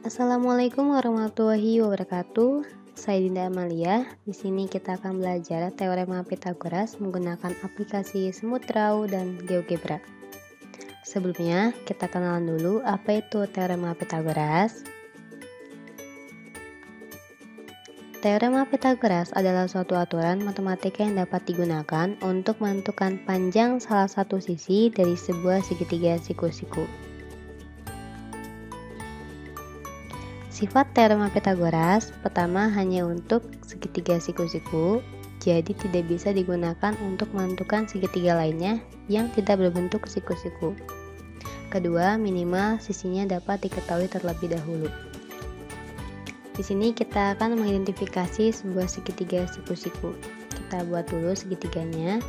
Assalamualaikum warahmatullahi wabarakatuh. Saya Dinda Amalia. Di sini kita akan belajar teorema Pythagoras menggunakan aplikasi Smooth Draw dan GeoGebra. Sebelumnya, kita kenalan dulu apa itu teorema Pythagoras. Teorema Pythagoras adalah suatu aturan matematika yang dapat digunakan untuk menentukan panjang salah satu sisi dari sebuah segitiga siku-siku. Sifat teorema Pythagoras pertama hanya untuk segitiga siku-siku, jadi tidak bisa digunakan untuk menentukan segitiga lainnya yang tidak berbentuk siku-siku. Kedua, minimal sisinya dapat diketahui terlebih dahulu. Di sini kita akan mengidentifikasi sebuah segitiga siku-siku. Kita buat dulu segitiganya.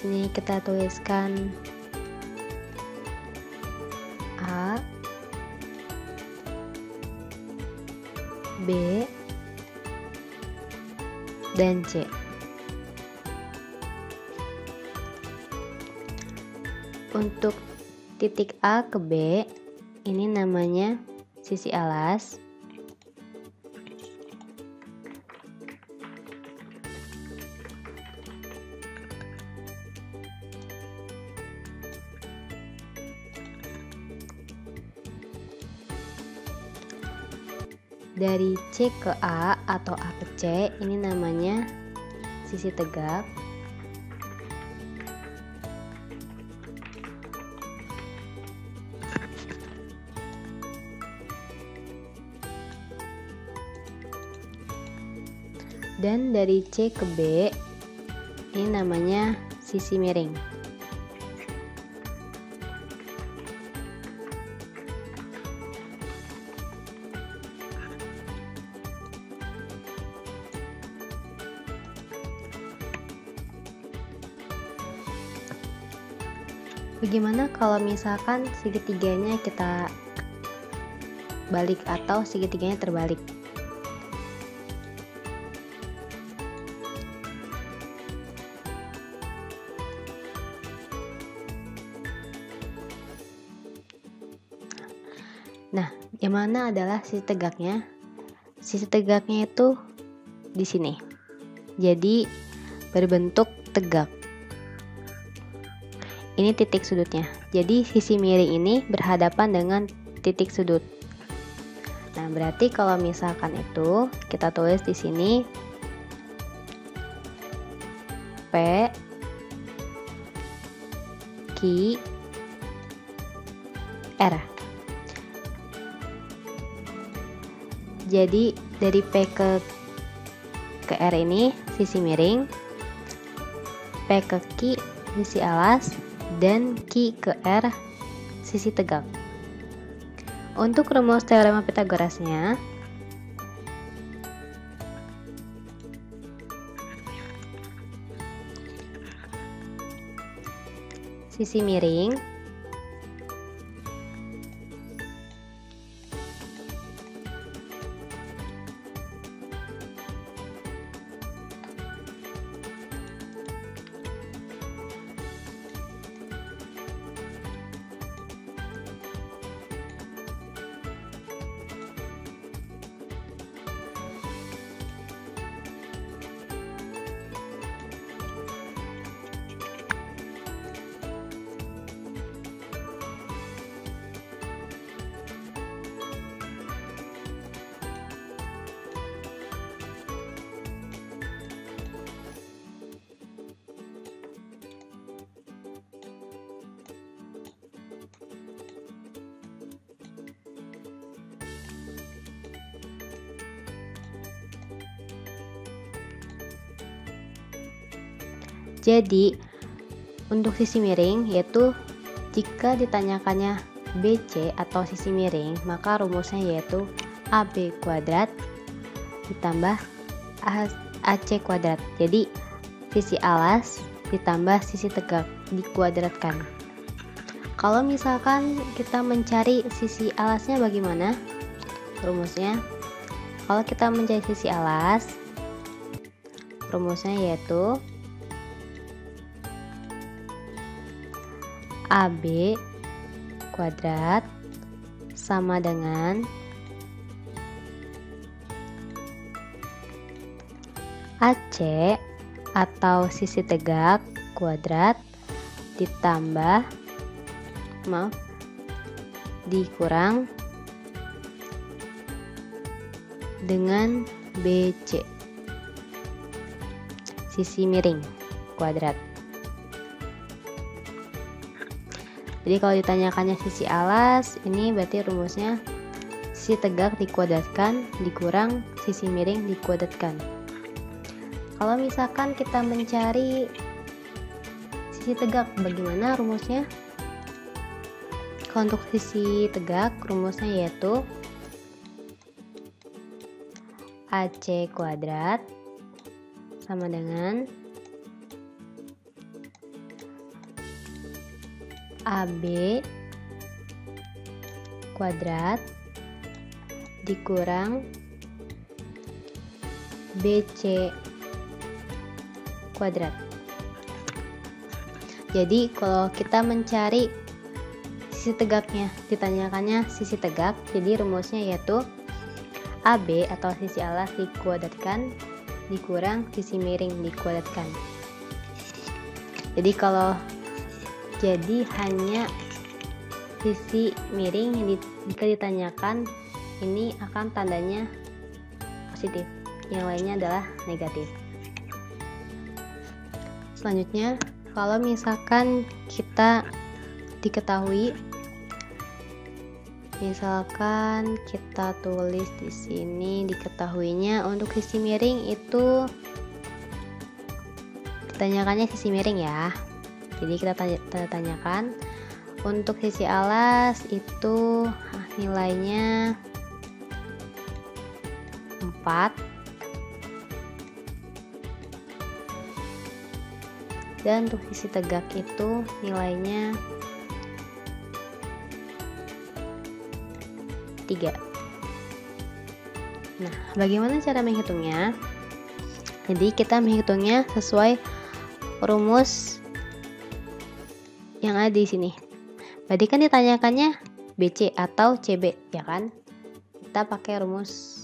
Sini kita tuliskan A, B, dan C. Untuk titik A ke B, ini namanya sisi alas. Dari C ke A atau A ke C, ini namanya sisi tegak. Dan dari C ke B, ini namanya sisi miring. Bagaimana kalau misalkan segitiganya kita balik atau segitiganya terbalik? Nah, yang mana adalah sisi tegaknya? Sisi tegaknya itu di sini. Jadi berbentuk tegak. Ini titik sudutnya. Jadi sisi miring ini berhadapan dengan titik sudut. Nah, berarti kalau misalkan itu kita tulis di sini P, Q, R. Jadi dari P ke R ini sisi miring, P ke Q sisi alas, dan Q ke R sisi tegak. Untuk rumus teorema Pythagorasnya, sisi miring Jadi, untuk sisi miring yaitu jika ditanyakannya BC atau sisi miring, maka rumusnya yaitu AB kuadrat ditambah AC kuadrat. Jadi, sisi alas ditambah sisi tegak dikuadratkan. Kalau misalkan kita mencari sisi alasnya bagaimana? Rumusnya, kalau kita mencari sisi alas, rumusnya yaitu AB kuadrat sama dengan AC atau sisi tegak kuadrat ditambah dikurang dengan BC sisi miring kuadrat. Jadi kalau ditanyakannya sisi alas, ini berarti rumusnya sisi tegak dikuadratkan dikurang sisi miring dikuadratkan. Kalau misalkan kita mencari sisi tegak, bagaimana rumusnya? Kalau untuk sisi tegak, rumusnya yaitu AC kuadrat sama dengan AB kuadrat dikurang BC kuadrat. Jadi kalau kita mencari sisi tegaknya, ditanyakannya sisi tegak, jadi rumusnya yaitu AB atau sisi alas dikuadratkan dikurang sisi miring dikuadratkan. Jadi hanya sisi miring yang jika ditanyakan ini akan tandanya positif, yang lainnya adalah negatif. Selanjutnya, kalau misalkan kita diketahui, misalkan kita tulis di sini diketahuinya untuk sisi miring itu ditanyakannya sisi miring ya. Jadi kita tanyakan untuk sisi alas itu nilainya 4 dan untuk sisi tegak itu nilainya 3. Nah, bagaimana cara menghitungnya? Jadi kita menghitungnya sesuai rumus yang ada di sini. Berarti kan ditanyakannya BC atau CB, ya kan? Kita pakai rumus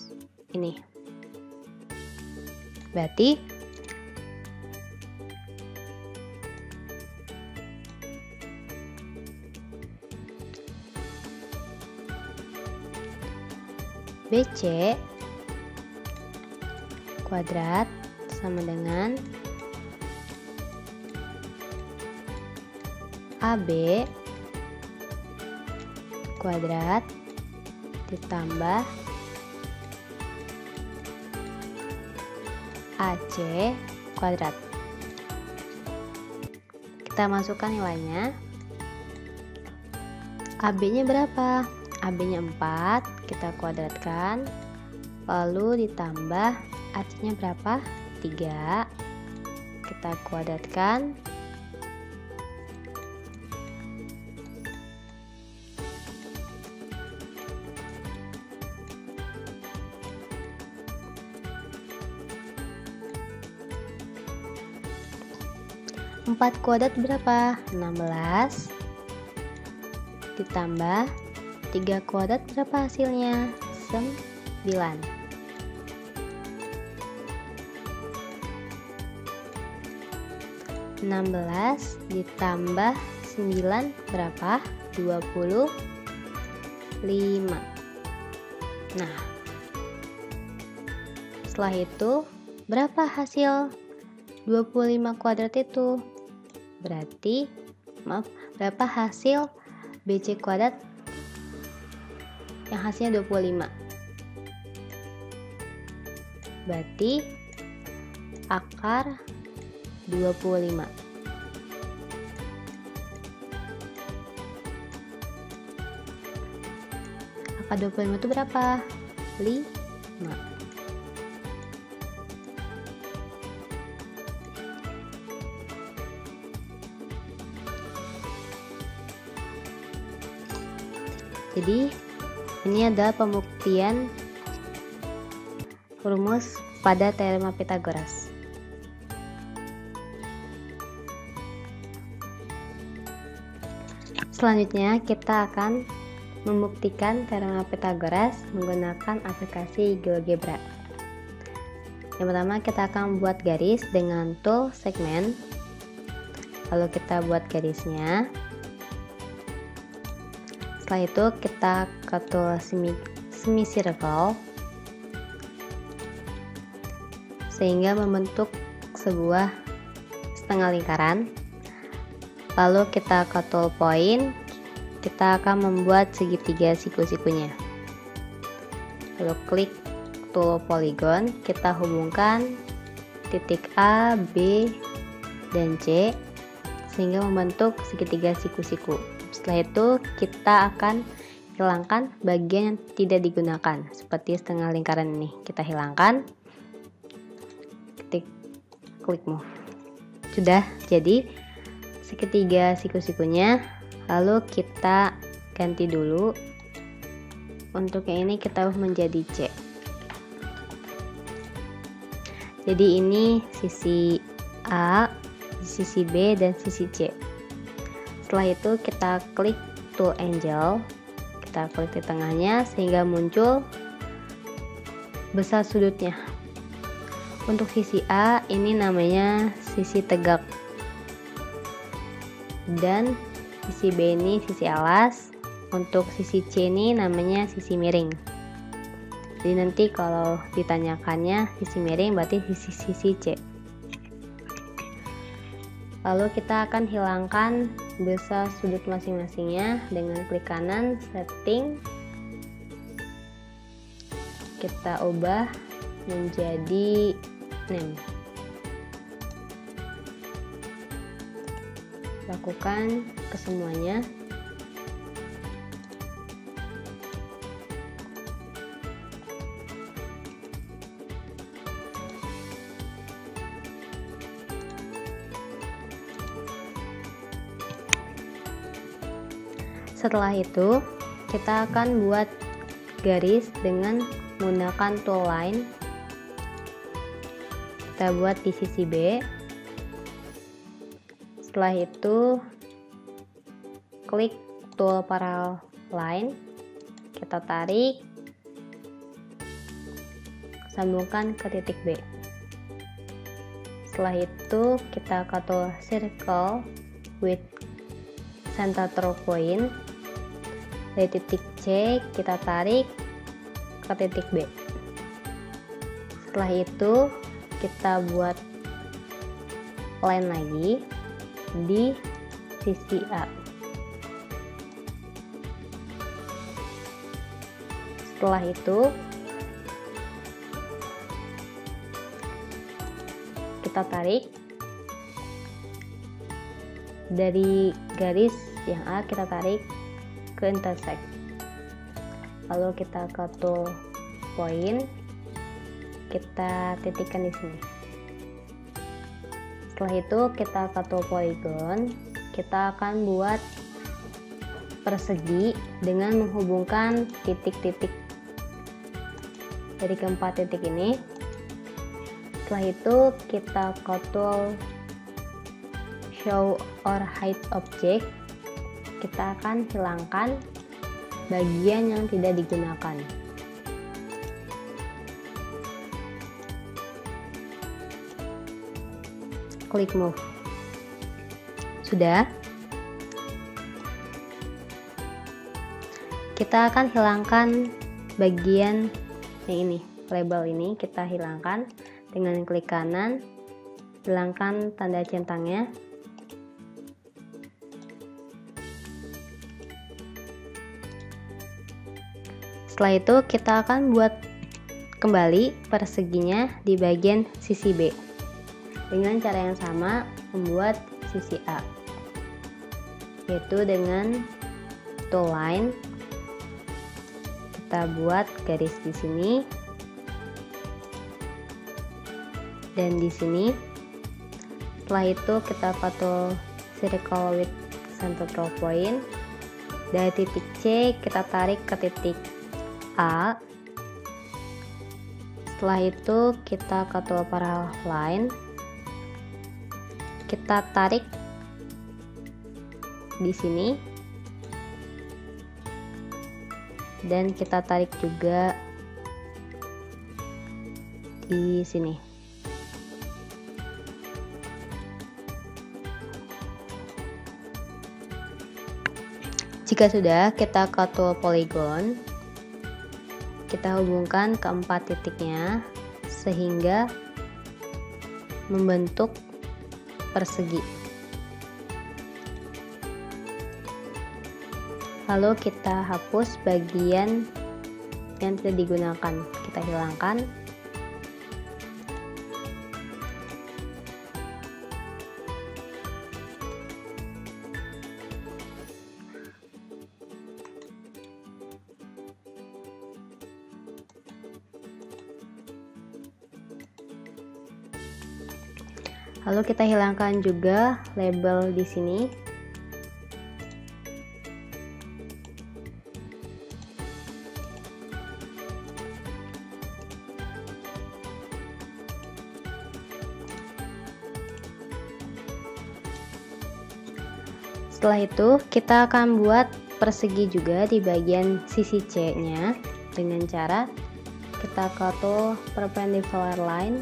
ini. Berarti BC kuadrat sama dengan AB kuadrat ditambah AC kuadrat. Kita masukkan nilainya. AB-nya berapa? AB-nya 4, kita kuadratkan. Lalu ditambah AC-nya berapa? 3. Kita kuadratkan. Empat kuadrat berapa? 16 ditambah 3 kuadrat berapa hasilnya? 9. Ditambah 9 berapa? 25. Nah, setelah itu berapa hasil 25 kuadrat itu? Berarti, berapa hasil BC kuadrat yang hasilnya 25? Berarti akar 25. Akar 25 itu berapa? 5. Jadi ini adalah pembuktian rumus pada teorema Pythagoras. Selanjutnya kita akan membuktikan teorema Pythagoras menggunakan aplikasi GeoGebra. Yang pertama kita akan buat garis dengan tool segmen. Lalu kita buat garisnya. Setelah itu kita ke tool semicircle sehingga membentuk sebuah setengah lingkaran. Lalu kita ke tool point, kita akan membuat segitiga siku-sikunya. Lalu klik tool polygon, kita hubungkan titik A, B, dan C sehingga membentuk segitiga siku-siku. Setelah itu kita akan hilangkan bagian yang tidak digunakan, seperti setengah lingkaran ini. Kita hilangkan, klik move. Sudah jadi segitiga siku-sikunya. Lalu kita ganti dulu, untuk yang ini kita menjadi C. Jadi ini sisi A, sisi B, dan sisi C. Setelah itu kita klik tool angle, kita klik di tengahnya sehingga muncul besar sudutnya. Untuk sisi A ini namanya sisi tegak, dan sisi B ini sisi alas. Untuk sisi C ini namanya sisi miring. Jadi nanti kalau ditanyakannya sisi miring berarti sisi C. Lalu kita akan hilangkan besar sudut masing-masingnya dengan klik kanan setting. Kita ubah menjadi name. Lakukan ke semuanya. Setelah itu kita akan buat garis dengan menggunakan tool line. Kita buat di sisi B. Setelah itu klik tool parallel line, kita tarik, sambungkan ke titik B. Setelah itu kita ke tool circle with center through point. Dari titik C kita tarik ke titik B. Setelah itu kita buat line lagi di sisi A. Setelah itu kita tarik dari garis yang A, kita tarik ke intersect. Lalu kita ke tool point, kita titikkan di sini. Setelah itu kita ke tool polygon, kita akan buat persegi dengan menghubungkan titik-titik dari keempat titik ini. Setelah itu kita ke tool show or hide object, kita akan hilangkan bagian yang tidak digunakan. Klik move. Sudah. Kita akan hilangkan bagian yang ini, label ini kita hilangkan dengan klik kanan, hilangkan tanda centangnya. Setelah itu kita akan buat kembali perseginya di bagian sisi B dengan cara yang sama, membuat sisi A, yaitu dengan tool line. Kita buat garis di sini dan di sini. Setelah itu kita patul circle with center through point. Dari titik C kita tarik ke titik A. Setelah itu kita ke tool parallel line, kita tarik di sini dan kita tarik juga di sini. Jika sudah, kita ke tool polygon, kita hubungkan keempat titiknya sehingga membentuk persegi. Lalu kita hapus bagian yang tidak digunakan, kita hilangkan. Lalu kita hilangkan juga label di sini. Setelah itu kita akan buat persegi juga di bagian sisi C-nya dengan cara kita ke tool perpendicular line.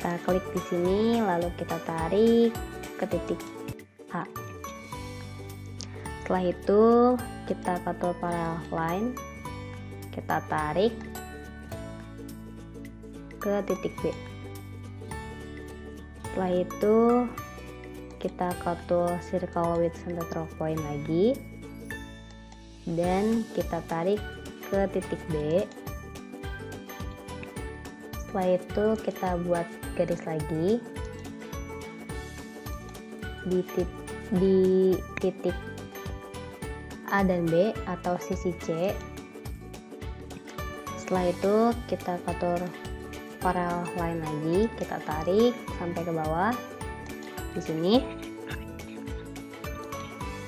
Kita klik di sini, lalu kita tarik ke titik A. Setelah itu kita ke tool parallel line, kita tarik ke titik B. Setelah itu kita ke tool circle with center of point lagi dan kita tarik ke titik B. Setelah itu kita buat garis lagi di titik A dan B atau sisi C. Setelah itu kita ke tool parallel line lagi, kita tarik sampai ke bawah di sini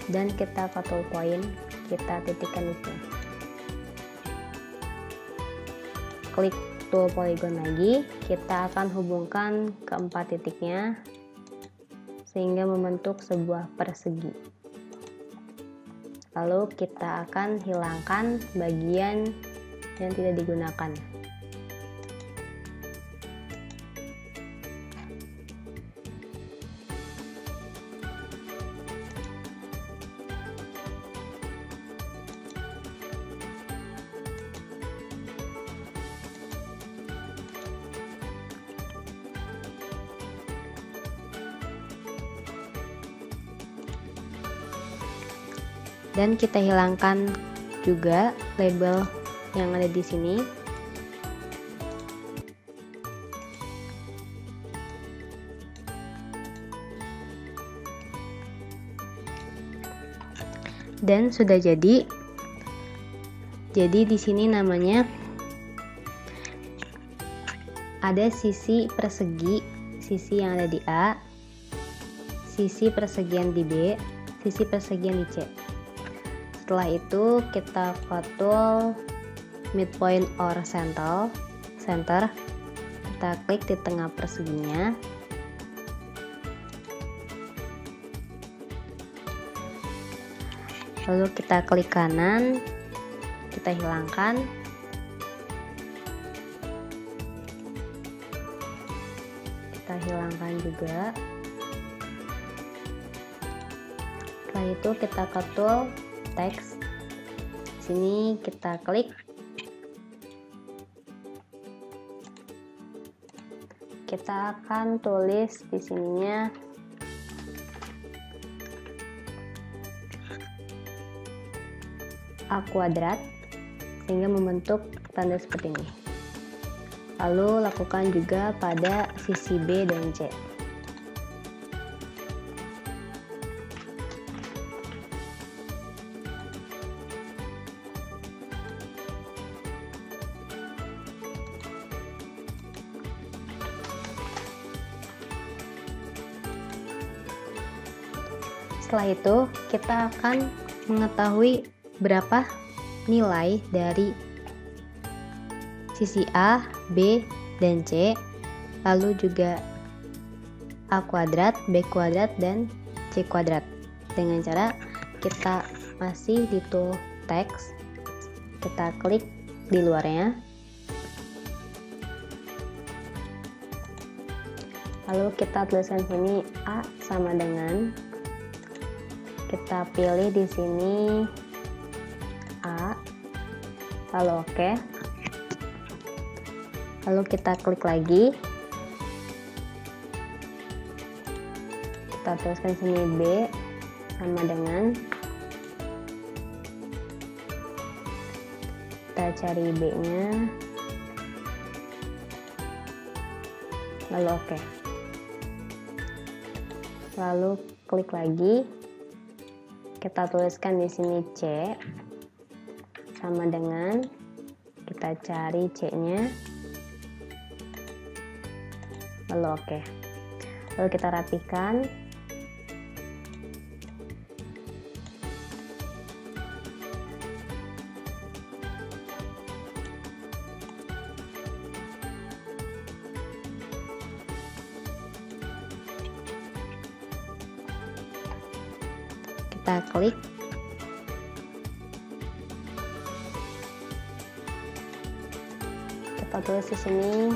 dan kita ke tool point, kita titikkan di sini. Klik tool polygon lagi, kita akan hubungkan keempat titiknya sehingga membentuk sebuah persegi. Lalu kita akan hilangkan bagian yang tidak digunakan. Dan kita hilangkan juga label yang ada di sini. Dan sudah jadi. Jadi di sini namanya ada sisi persegi, sisi yang ada di A, sisi persegian di B, sisi persegian di C. Setelah itu kita ke tool midpoint or center, kita klik di tengah perseginya. Lalu kita klik kanan, kita hilangkan. Kita hilangkan juga. Setelah itu kita ke tool teks. Sini kita klik. Kita akan tulis di sininya A kuadrat sehingga membentuk tanda seperti ini. Lalu lakukan juga pada sisi B dan C. Setelah itu kita akan mengetahui berapa nilai dari sisi A, B, dan C, lalu juga A kuadrat, B kuadrat, dan C kuadrat dengan cara kita masih di tool text, kita klik di luarnya, lalu kita tuliskan sini A sama dengan, kita pilih di sini A, lalu oke. Lalu kita klik lagi, kita tuliskan sini B sama dengan, kita cari B nya, lalu oke. Lalu klik lagi, kita tuliskan di sini C sama dengan, kita cari C nya, lalu oke. Lalu kita rapikan, kita klik, kita tulis di sini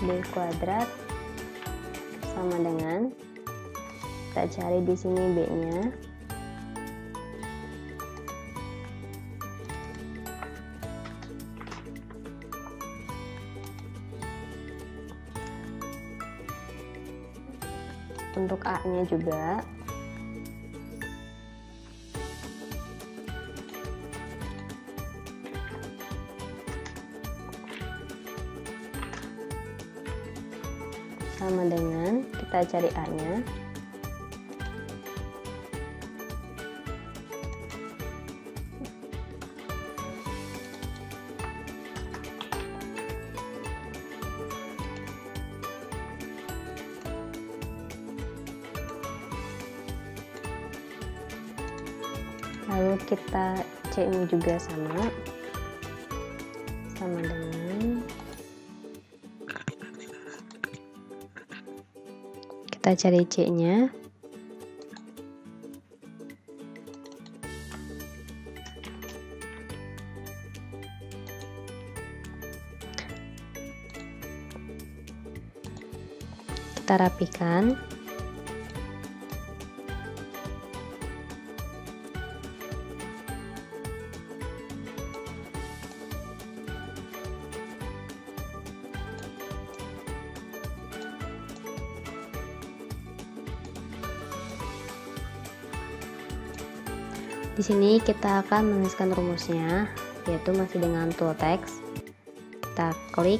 B kuadrat sama dengan, kita cari di sini B nya, untuk A nya juga sama dengan, kita cari A nya, lalu kita C nya juga sama dengan, kita cari C nya, kita rapikan, di sini kita akan menuliskan rumusnya, yaitu masih dengan tool text. Kita klik,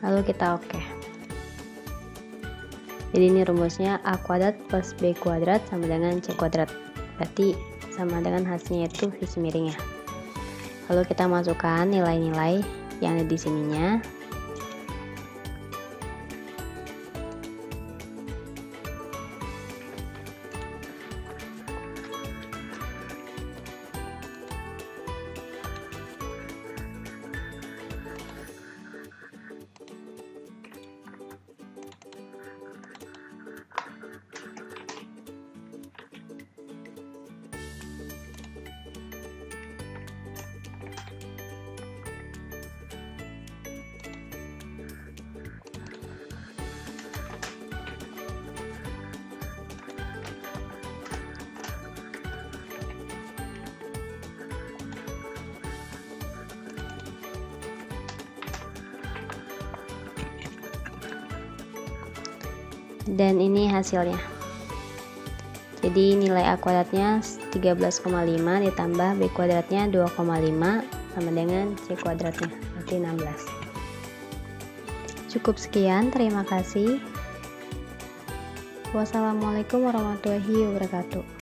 lalu kita oke. Jadi ini rumusnya A kuadrat plus B kuadrat sama dengan C kuadrat, berarti sama dengan hasilnya itu sisi miringnya. Lalu kita masukkan nilai-nilai yang ada di sininya. Dan ini hasilnya. Jadi nilai A kuadratnya 13,5 ditambah B kuadratnya 2,5 sama dengan C kuadratnya, berarti 16. Cukup sekian, terima kasih. Wassalamualaikum warahmatullahi wabarakatuh.